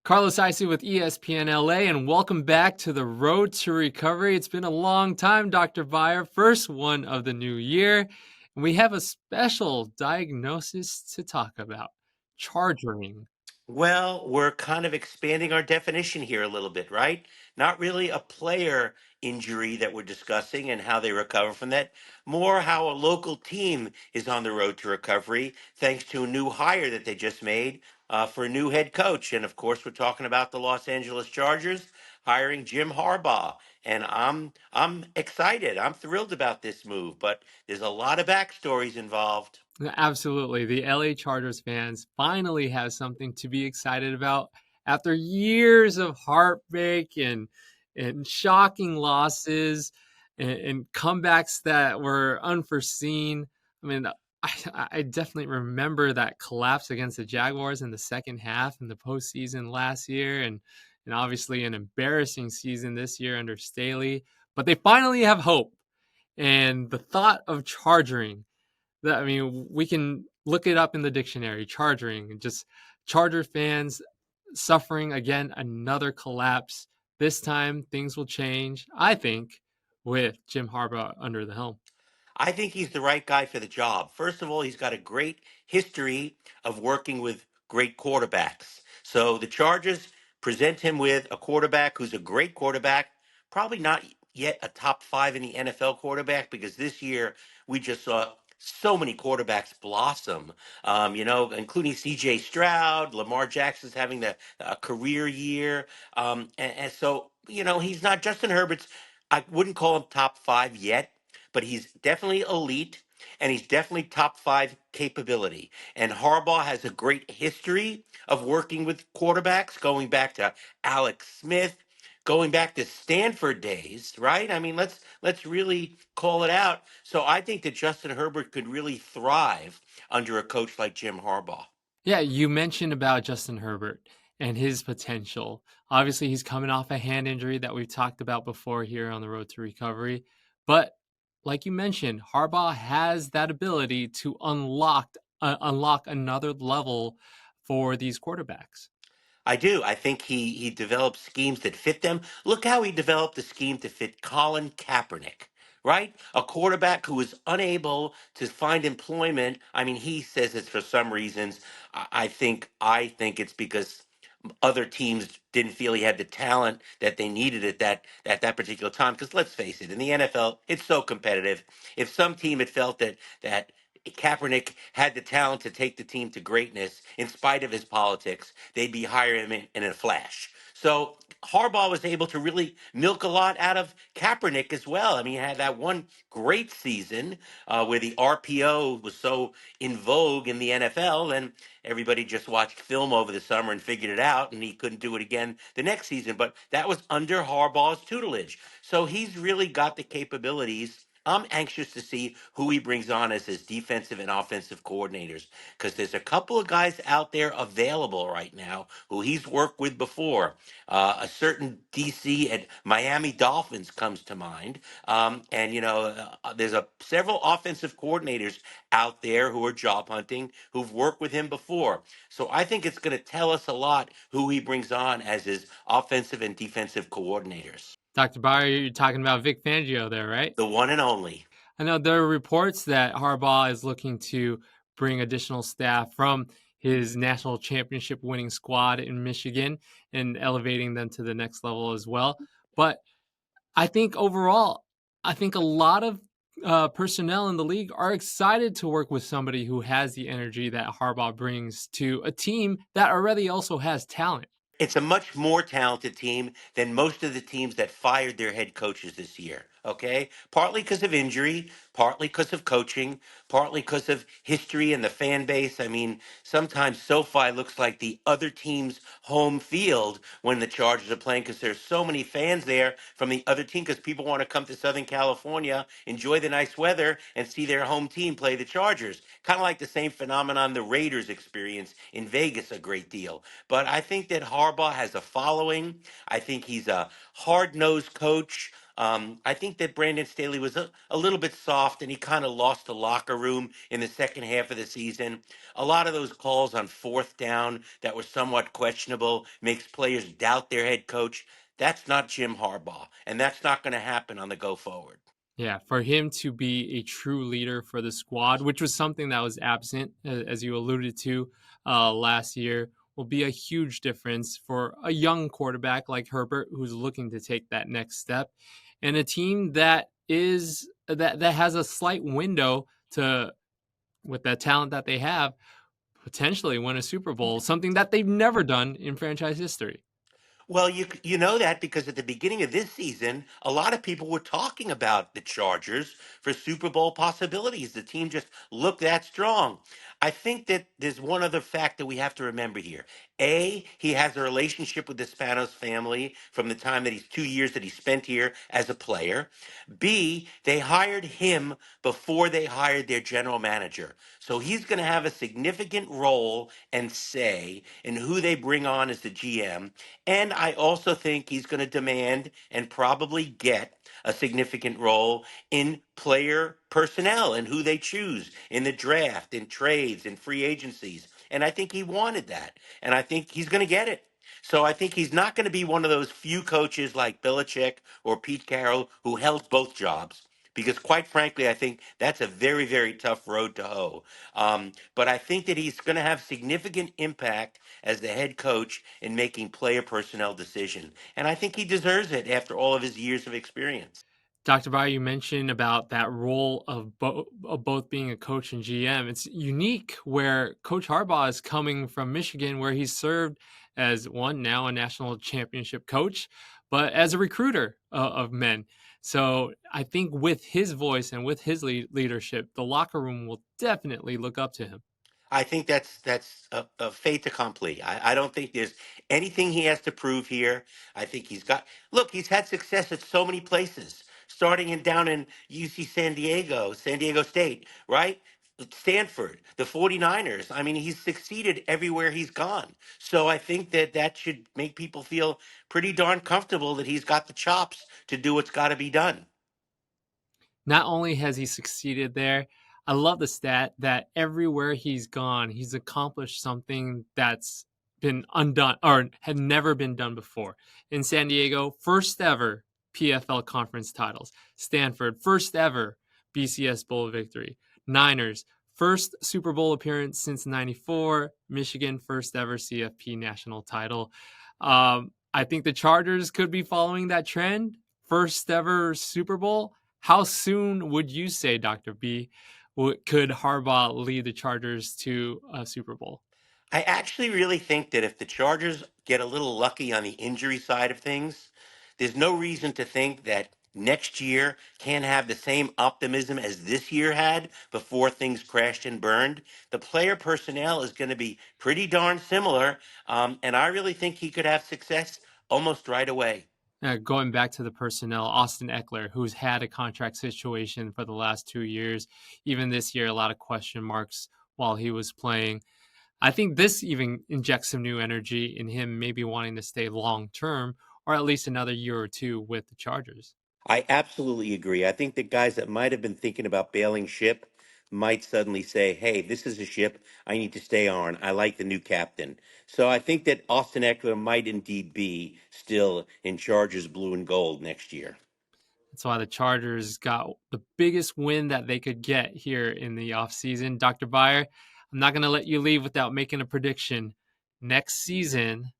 Carlos Icy with ESPN LA, and welcome back to the Road to Recovery. It's been a long time, Dr. Beyer, first one of the new year. And we have a special diagnosis to talk about charging. Well, we're kind of expanding our definition here a little bit, right? Not really a player injury that we're discussing and how they recover from that. More how a local team is on the road to recovery thanks to a new hire that they just made for a new head coach. And of course, we're talking about the Los Angeles Chargers hiring Jim Harbaugh. And I'm excited. I'm thrilled about this move, but there's a lot of backstories involved. Absolutely. The LA Chargers fans finally have something to be excited about after years of heartbreak and shocking losses and comebacks that were unforeseen. I mean, I definitely remember that collapse against the Jaguars in the second half in the postseason last year, and obviously an embarrassing season this year under Staley. But they finally have hope. And the thought of charging that, I mean, we can look it up in the dictionary. Charging, just Charger fans suffering again another collapse. This time things will change, I think, with Jim Harbaugh under the helm. I think he's the right guy for the job. First of all, he's got a great history of working with great quarterbacks. So the Chargers present him with a quarterback who's a great quarterback, probably not yet a top five in the NFL quarterback, because this year we just saw so many quarterbacks blossom, including CJ Stroud. Lamar Jackson's having a career year. And so, he's not Justin Herbert's. I wouldn't call him top five yet, but he's definitely elite and he's definitely top five capability. And Harbaugh has a great history of working with quarterbacks, going back to Alex Smith, going back to Stanford days, right? I mean, let's really call it out. So I think that Justin Herbert could really thrive under a coach like Jim Harbaugh. Yeah, you mentioned about Justin Herbert and his potential. Obviously, he's coming off a hand injury that we've talked about before here on the road to recovery. But like you mentioned, Harbaugh has that ability to unlock another level for these quarterbacks. I do. I think he developed schemes that fit them. Look how he developed the scheme to fit Colin Kaepernick, right? A quarterback who was unable to find employment. I mean, he says it's for some reasons. I think it's because other teams didn't feel he had the talent that they needed at that particular time. Because let's face it, in the NFL, it's so competitive. If some team had felt that Kaepernick had the talent to take the team to greatness in spite of his politics, they'd be hiring him in a flash. So Harbaugh was able to really milk a lot out of Kaepernick as well. I mean, he had that one great season where the RPO was so in vogue in the NFL, and everybody just watched film over the summer and figured it out, and he couldn't do it again the next season. But that was under Harbaugh's tutelage. So he's really got the capabilities. I'm anxious to see who he brings on as his defensive and offensive coordinators because there's a couple of guys out there available right now who he's worked with before. A certain DC at Miami Dolphins comes to mind, there's several offensive coordinators out there who are job hunting who've worked with him before. So I think it's going to tell us a lot who he brings on as his offensive and defensive coordinators. Dr. Beyer, you're talking about Vic Fangio there, right? The one and only. I know there are reports that Harbaugh is looking to bring additional staff from his national championship winning squad in Michigan and elevating them to the next level as well. But I think overall, I think a lot of personnel in the league are excited to work with somebody who has the energy that Harbaugh brings to a team that already also has talent. It's a much more talented team than most of the teams that fired their head coaches this year. Okay. Partly because of injury, partly because of coaching, partly because of history and the fan base. I mean, sometimes SoFi looks like the other team's home field when the Chargers are playing because there's so many fans there from the other team because people want to come to Southern California, enjoy the nice weather, and see their home team play the Chargers. Kind of like the same phenomenon the Raiders experience in Vegas a great deal. But I think that Harbaugh has a following. I think he's a hard nosed coach. I think that Brandon Staley was a little bit soft and he kind of lost the locker room in the second half of the season. A lot of those calls on fourth down that were somewhat questionable makes players doubt their head coach. That's not Jim Harbaugh, and that's not going to happen on the go forward. Yeah, for him to be a true leader for the squad, which was something that was absent, as you alluded to last year, will be a huge difference for a young quarterback like Herbert, who's looking to take that next step, and a team that has a slight window to, with that talent that they have, potentially win a Super Bowl, something that they've never done in franchise history. Well, you know that because at the beginning of this season, a lot of people were talking about the Chargers for Super Bowl possibilities. The team just looked that strong. I think that there's one other fact that we have to remember here. A, he has a relationship with the Spanos family from the time that he's 2 years that he spent here as a player. B, they hired him before they hired their general manager. So he's going to have a significant role and say in who they bring on as the GM. And I also think he's going to demand and probably get a significant role in player personnel and who they choose in the draft, in trades, in free agencies. And I think he wanted that. And I think he's going to get it. So I think he's not going to be one of those few coaches like Belichick or Pete Carroll who held both jobs. Because quite frankly, I think that's a very, very tough road to hoe. But I think that he's going to have significant impact as the head coach in making player personnel decision. And I think he deserves it after all of his years of experience. Dr. Beyer, you mentioned about that role of both being a coach and GM. It's unique where Coach Harbaugh is coming from Michigan, where he's served as one now a national championship coach, but as a recruiter of men. So I think with his voice and with his leadership, the locker room will definitely look up to him. I think that's a fait accompli. I don't think there's anything he has to prove here. I think he's got look, he's had success at so many places, starting in down in UC San Diego State, right? Stanford, the 49ers. I mean, he's succeeded everywhere he's gone. So I think that that should make people feel pretty darn comfortable that he's got the chops to do what's got to be done. Not only has he succeeded there, I love the stat that everywhere he's gone, he's accomplished something that's been undone or had never been done before. In San Diego, first ever PFL conference titles. Stanford, first ever BCS Bowl victory. Niners, first Super Bowl appearance since '94. Michigan, first ever CFP national title. I think the Chargers could be following that trend. First ever Super Bowl. How soon would you say, Dr. B, could Harbaugh lead the Chargers to a Super Bowl? I actually really think that if the Chargers get a little lucky on the injury side of things, there's no reason to think that next year can't have the same optimism as this year had before things crashed and burned. The player personnel is going to be pretty darn similar, and I really think he could have success almost right away. Going back to the personnel, Austin Eckler, who's had a contract situation for the last 2 years, even this year, a lot of question marks while he was playing. I think this even injects some new energy in him, maybe wanting to stay long term or at least another year or two with the Chargers. I absolutely agree. I think the guys that might have been thinking about bailing ship might suddenly say, hey, this is a ship I need to stay on. I like the new captain. So I think that Austin Eckler might indeed be still in Chargers blue and gold next year. That's why the Chargers got the biggest win that they could get here in the offseason. Dr. Beyer, I'm not going to let you leave without making a prediction. Next season,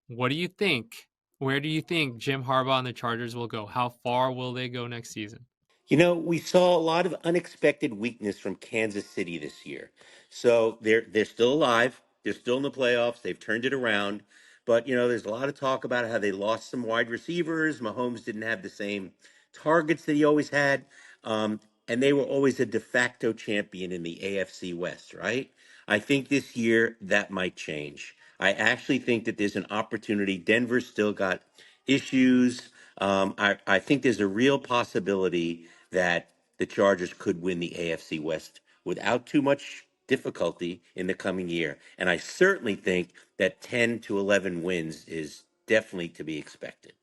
what do you think? Where do you think Jim Harbaugh and the Chargers will go? How far will they go next season? You know, we saw a lot of unexpected weakness from Kansas City this year. So they're still alive. They're still in the playoffs. They've turned it around. But you know, there's a lot of talk about how they lost some wide receivers. Mahomes didn't have the same targets that he always had. And they were always a de facto champion in the AFC West, right? I think this year that might change. I actually think that there's an opportunity. Denver's still got issues. I think there's a real possibility that the Chargers could win the AFC West without too much difficulty in the coming year. And I certainly think that 10 to 11 wins is definitely to be expected.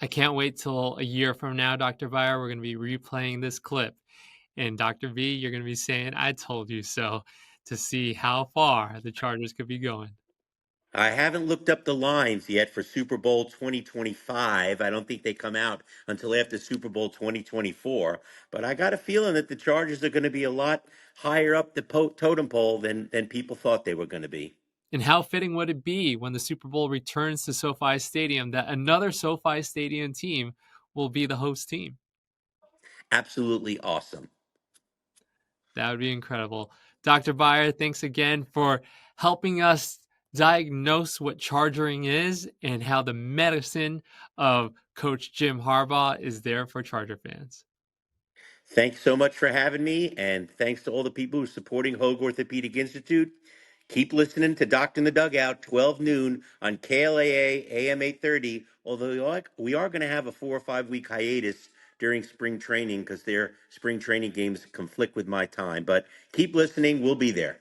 I can't wait till a year from now, Dr. Beyer. We're going to be replaying this clip. And Dr. V, you're going to be saying, I told you so, to see how far the Chargers could be going. I haven't looked up the lines yet for Super Bowl 2025. I don't think they come out until after Super Bowl 2024. But I got a feeling that the Chargers are going to be a lot higher up the totem pole than people thought they were going to be. And how fitting would it be when the Super Bowl returns to SoFi Stadium that another SoFi Stadium team will be the host team? Absolutely awesome. That would be incredible. Dr. Beyer, thanks again for helping us diagnose what chargering is and how the medicine of Coach Jim Harbaugh is there for Charger fans. Thanks so much for having me, and thanks to all the people who are supporting Hogue Orthopedic Institute. Keep listening to Doctor in the Dugout, 12 noon on KLAA AM 830, although we are going to have a 4 or 5 week hiatus during spring training because their spring training games conflict with my time. But keep listening. We'll be there.